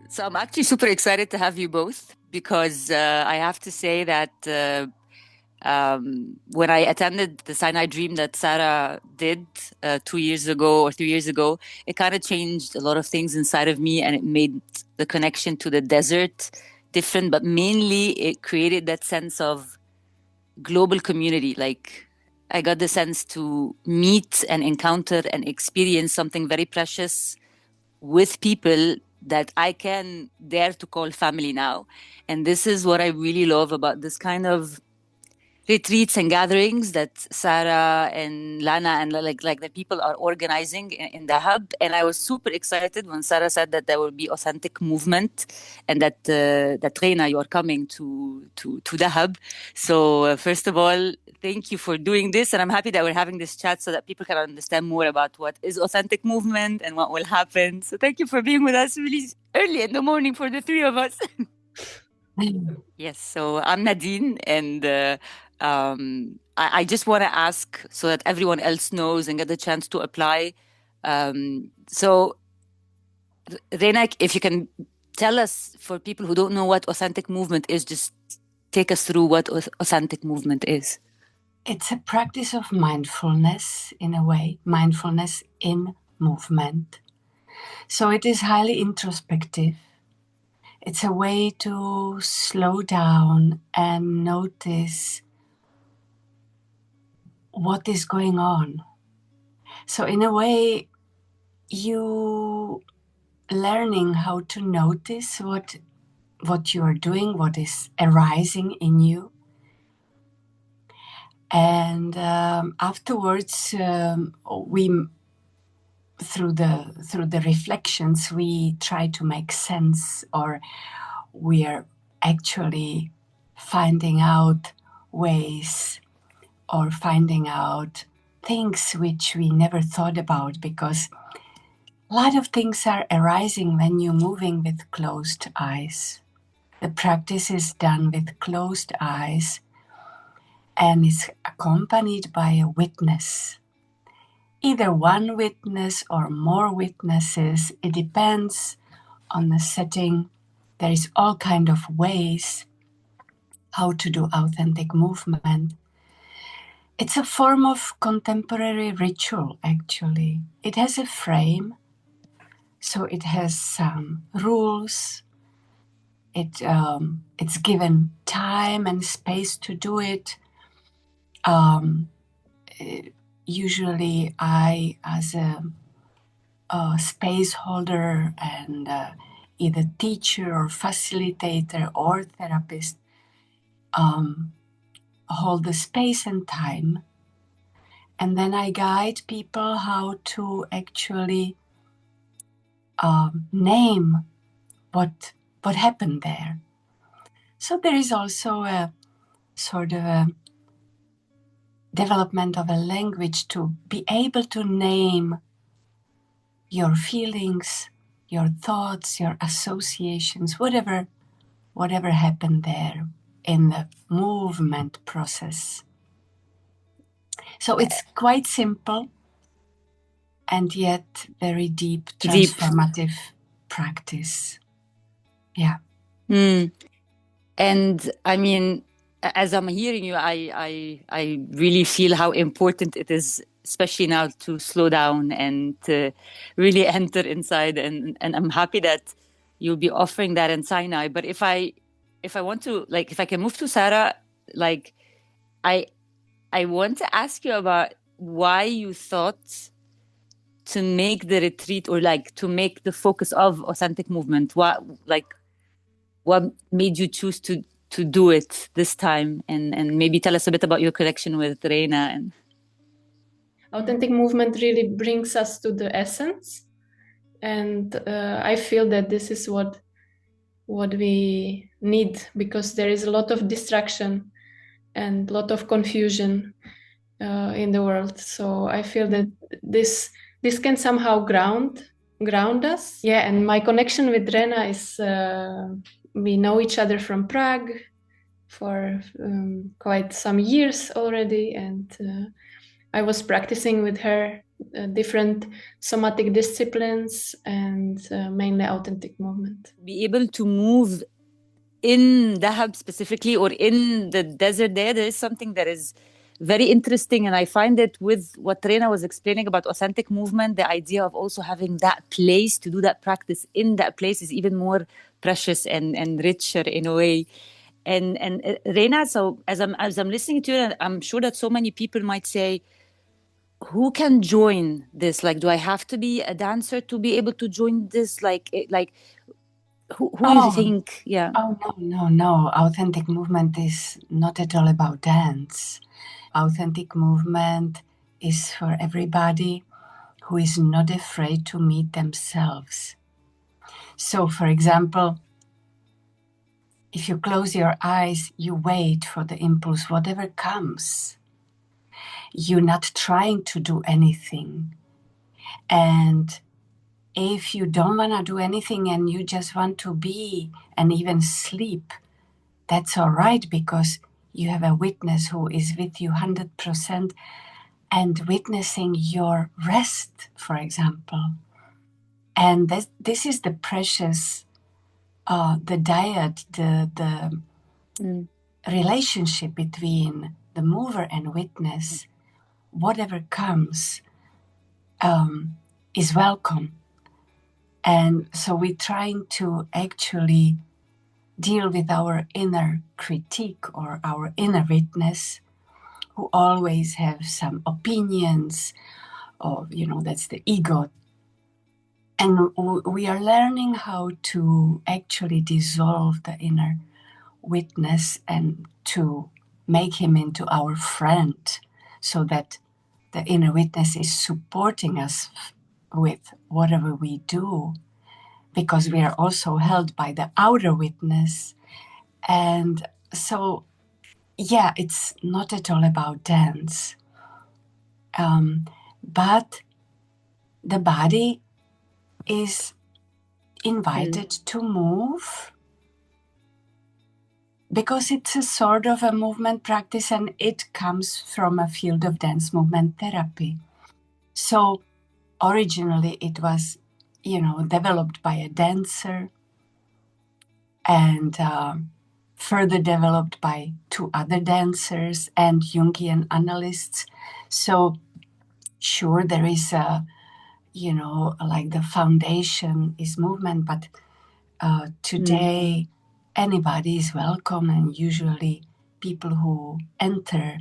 So I'm actually super excited to have you both because I have to say that when I attended the Sinai Dream that Sarah did 2 years ago or 3 years ago, it kind of changed a lot of things inside of me and it made the connection to the desert different, but mainly it created that sense of global community. Like I got the sense to meet and encounter and experience something very precious with people that I can dare to call family now. And this is what I really love about this kind of retreats and gatherings that Sarah and Lana and like the people are organizing in the hub. And I was super excited when Sarah said that there will be authentic movement and that Rena, you are coming to the hub. So first of all, thank you for doing this, and I'm happy that we're having this chat so that people can understand more about what is authentic movement and what will happen. So thank you for being with us really early in the morning for the three of us. Yes, so I'm Nadine, and I just want to ask so that everyone else knows and get the chance to apply. So, Renak, if you can tell us for people who don't know what authentic movement is, just take us through what authentic movement is. It's a practice of mindfulness, in a way, mindfulness in movement. So it is highly introspective. It's a way to slow down and notice what is going on. So in a way, you learning how to notice what you are doing, what is arising in you. And afterwards, we through the reflections, we try to make sense, or we are actually finding out ways or finding out things which we never thought about, because a lot of things are arising when you're moving with closed eyes. The practice is done with closed eyes and is accompanied by a witness. Either one witness or more witnesses, it depends on the setting. There is all kind of ways how to do authentic movement. It's a form of contemporary ritual, actually. It has a frame, so it has some rules. It's given time and space to do it. Usually I, as a space holder and either teacher or facilitator or therapist, hold the space and time. And then I guide people how to actually name what happened there. So there is also a sort of a development of a language to be able to name your feelings, your thoughts, your associations, whatever happened there in the movement process. So it's quite simple and yet very deep, transformative practice. Yeah. And I mean, as I'm hearing you, I really feel how important it is, especially now, to slow down and to really enter inside. And I'm happy that you'll be offering that in Sinai. But if I want to, like, if I can move to Sarah, like, I want to ask you about why you thought to make the retreat, or like to make the focus of authentic movement. What made you choose to do it this time, and maybe tell us a bit about your connection with Rena. And authentic movement really brings us to the essence, and I feel that this is what we need, because there is a lot of distraction and a lot of confusion in the world. So I feel that this can somehow ground us. Yeah, and my connection with Rena is we know each other from Prague for quite some years already, and I was practicing with her different somatic disciplines and mainly authentic movement. Be able to move in Dahab specifically, or in the desert there is something that is very interesting. And I find it with what Rena was explaining about authentic movement, the idea of also having that place to do that practice in that place is even more precious and richer in a way. And Rena, so as I'm listening to you, I'm sure that so many people might say, who can join this? Like, do I have to be a dancer to be able to join this? Like who you think? Yeah. Oh, no. Authentic movement is not at all about dance. Authentic movement is for everybody who is not afraid to meet themselves. So, for example, if you close your eyes, you wait for the impulse, whatever comes. You're not trying to do anything. And if you don't want to do anything and you just want to be and even sleep, that's all right, because you have a witness who is with you 100% and witnessing your rest, for example. And this is the precious, the diet, the relationship between the mover and witness. Whatever comes is welcome. And so we're trying to actually deal with our inner critique or our inner witness, who always have some opinions, or, that's the ego. And we are learning how to actually dissolve the inner witness and to make him into our friend, so that the inner witness is supporting us with whatever we do, because we are also held by the outer witness. And so, yeah, it's not at all about dance. But the body is invited to move, because it's a sort of a movement practice, and it comes from a field of dance movement therapy. So originally it was, developed by a dancer, and further developed by two other dancers and Jungian analysts. So sure, there is a, like the foundation is movement, but today anybody is welcome, and usually people who enter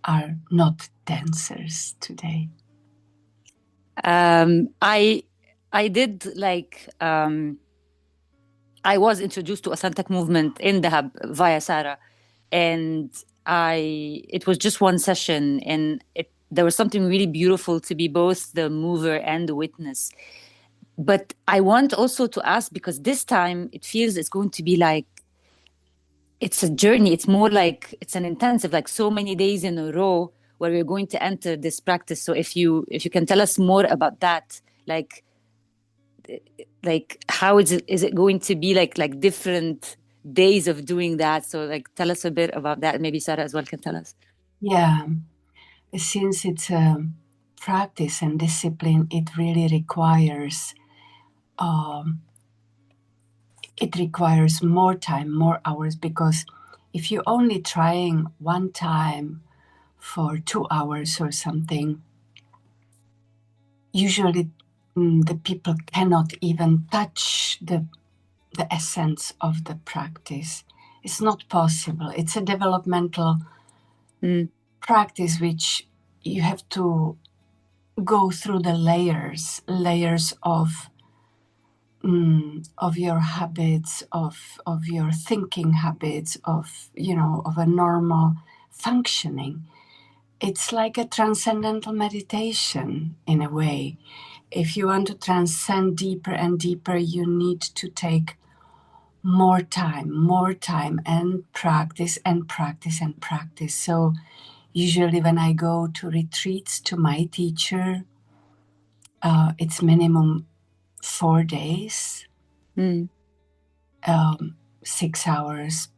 are not dancers today. I did I was introduced to authentic movement in Dahab via Sarah, and it was just one session, and there was something really beautiful to be both the mover and the witness. But I want also to ask, because this time it feels it's going to be like, it's a journey. It's more like it's an intensive, like so many days in a row where we're going to enter this practice. So if you can tell us more about that, like how is it going to be like different days of doing that? So tell us a bit about that. Maybe Sarah as well can tell us. Yeah, since it's a practice and discipline, it really requires more time, more hours, because if you're only trying one time for 2 hours or something, usually the people cannot even touch the essence of the practice. It's not possible. It's a developmental practice which you have to go through the layers of your habits, of your thinking habits, of a normal functioning. It's like a transcendental meditation in a way. If you want to transcend deeper and deeper, you need to take more time and practice and practice and practice. So usually when I go to retreats to my teacher, it's minimum 4 days, 6 hours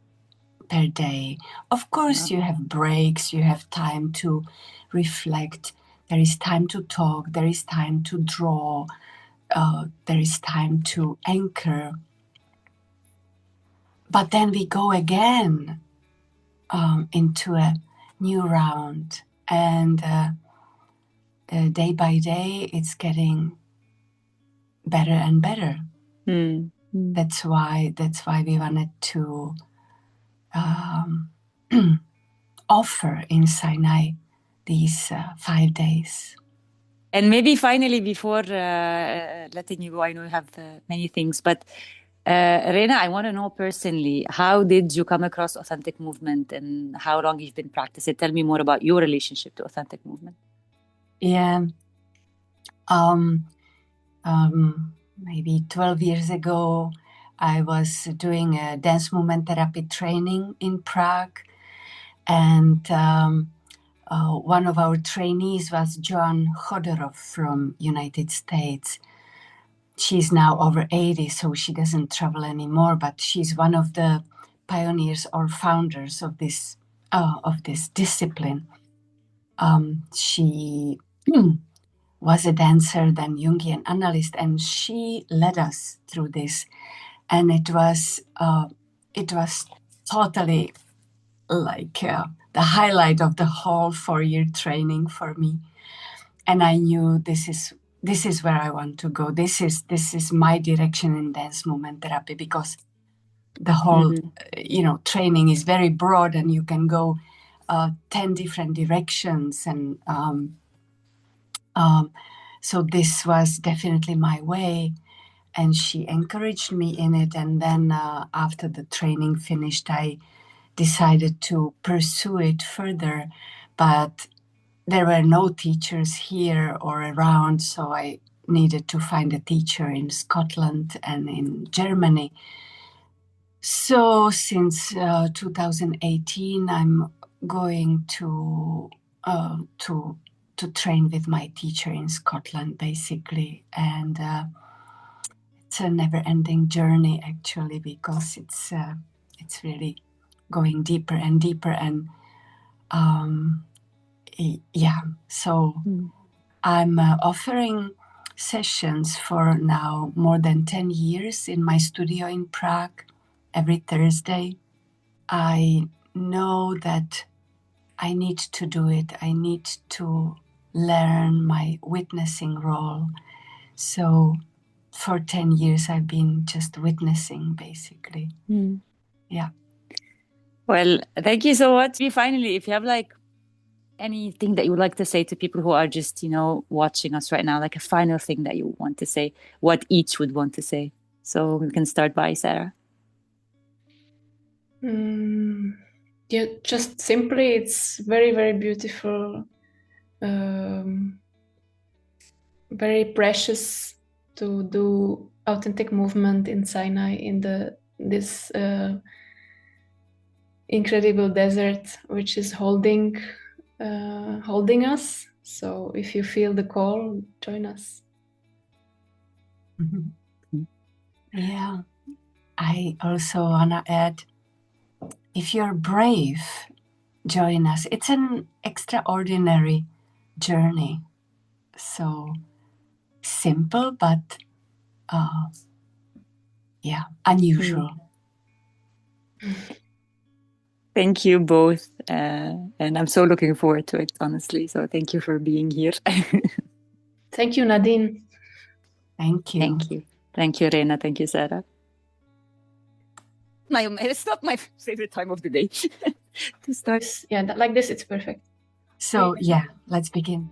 per day. Of course, you have breaks, you have time to reflect, There is time to talk, there is time to draw, there is time to anchor. But then we go again into a new round, and day by day it's getting better and better. That's why we wanted to offer in Sinai these 5 days. And maybe finally, before letting you go, I know you have many things, but Rena, I want to know personally, how did you come across authentic movement and how long you've been practicing? Tell me more about your relationship to authentic movement. Yeah. Maybe 12 years ago, I was doing a dance movement therapy training in Prague, and one of our trainees was Joan Chodorov from United States. She's now over 80, so she doesn't travel anymore, but she's one of the pioneers or founders of this discipline. She was a dancer, then Jungian analyst, and she led us through this. And it was totally like the highlight of the whole 4-year training for me. And I knew this is where I want to go. This is my direction in dance movement therapy, because the whole training is very broad, and you can go 10 different directions, and so this was definitely my way, and she encouraged me in it. And then after the training finished, I decided to pursue it further, but there were no teachers here or around, so I needed to find a teacher in Scotland and in Germany. So since 2018, I'm going to train with my teacher in Scotland, basically. And it's a never-ending journey, actually, because it's really going deeper and deeper. And so I'm offering sessions for now more than 10 years in my studio in Prague every Thursday. I know that I need to do it. I need to learn my witnessing role. So for 10 years, I've been just witnessing, basically. Yeah. Well, thank you so much. Finally, if you have like anything that you would like to say to people who are just, watching us right now, like a final thing that you want to say, what each would want to say. So we can start by Sarah. Yeah, just simply, it's very, very beautiful, very precious to do authentic movement in Sinai, in this incredible desert, which is holding us. So if you feel the call, join us. Yeah. I also want to add, if you're brave, join us. It's an extraordinary journey. So simple, but unusual. Thank you both. And I'm so looking forward to it, honestly. So thank you for being here. Thank you, Nadine. Thank you. Thank you. Thank you, Rena. Thank you, Sarah. It's not my favorite time of the day to start. Yeah, like this, it's perfect. So, let's begin.